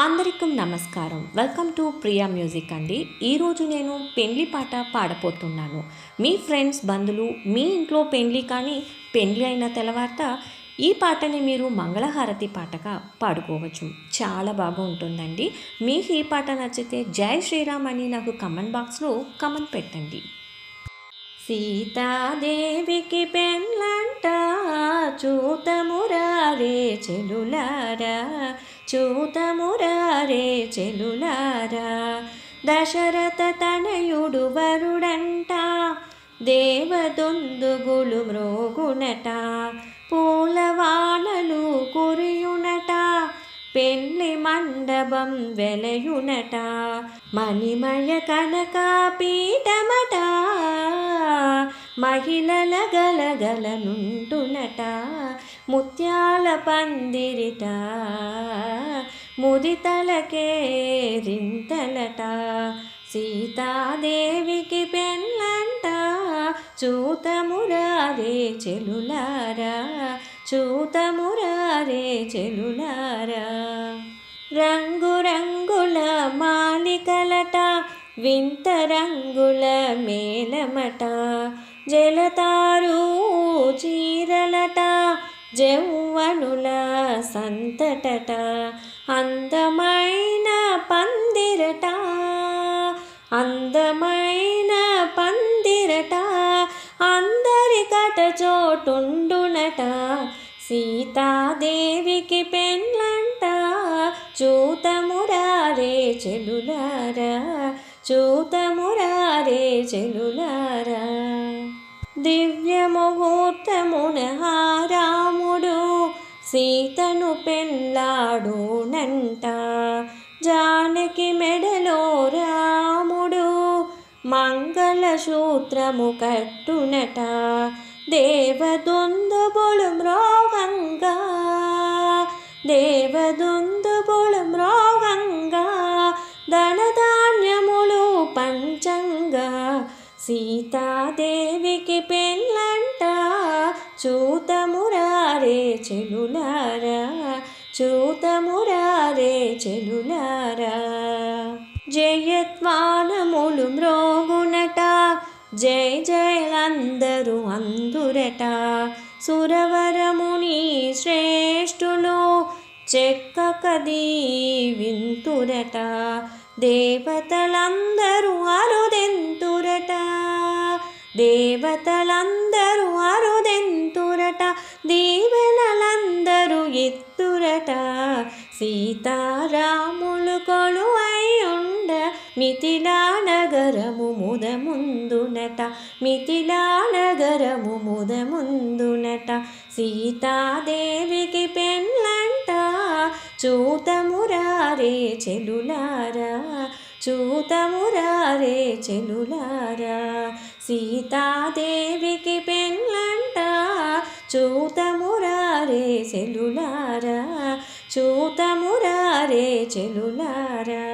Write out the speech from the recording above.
అందరికీ నమస్కారం. Welcome to Priya music అండి. ఈరోజు నేను పెండ్లి పాట పాడపోతున్నాను. మీ ఫ్రెండ్స్ బంధువులు మీ ఇంట్లో పెండ్లి కానీ పెండ్లి అయిన తెల్లవార్త ఈ పాటని మీరు మంగళహారతి పాటగా పాడుకోవచ్చు. చాలా బాగా ఉంటుందండి. మీకు ఈ పాట నచ్చితే జై శ్రీరామ్ అని నాకు కమెంట్ బాక్స్లో కమెంట్ పెట్టండి. సీతాదేవికి పెళ్ళంట చూతమురారే చెలులారా, చూతమురారే చెలులారా. దశరథ తనయుడు వరుడంట, దేవదుందుగులు మ్రోగునట, పూలవానలు కురియునట, పెళ్లి మండపం వెలయునట, మణిమయ కనక పీఠమట, మహిళల గలగలనుంటునట, ముత్యాల పందిరిట, ముదితలకే రింతలట. సీతాదేవికి పెళ్ళంట చూతమురారే చెలులారా, చూతమురారే చెలులారా. రంగురంగుల మాలికలట, వింత రంగుల మేలమట, జలతారు చీరలట, జౌవనుల సంతటట, అందమైన పందిరట, అందమైన పందిరట, అందరికట చోటుండునట. సీతాదేవికి పెళ్ళంట చూతమురారే చెలులారా, చూతమురారే చెలులారా. దివ్య ముహూర్తమున రాముడు సీతను పెళ్ళాడునంట, జానకి మెడలో రాముడు మంగళసూత్రము కట్టునట, దేవదుందుబులు మ్రోగంగా, దేవదుందుబులు మ్రోగంగా, ధనధాన్యములు పంచంగా. సీతాదేవికి పెళ్ళంట చూతమురారే చెలులారా, చూతమురారే చెలులారా. జయత్వానములు మ్రోగునట, జై జయలందరూ అందురట, సురవరముని శ్రేష్ఠులు చెక్కక దీవింతురట, దేవతలందరూ అరుదెంతురట, దేవతలందరూ అరుదెంతురట, దీవెనలందరూ ఎత్తురట. సీతారాములు కొలువై ఉండ మిథిలా నగరము ముదముందునట, మిథిలా నగరము ముదముందునట. సీతాదేవికి పెళ్ళంట చూతమురారే చెలులారా, చూతమురారే చెలులారా. సీతాదేవికి పెళ్ళంట చూతమురారే చెలులారా, చూతమురారే చెలులారా.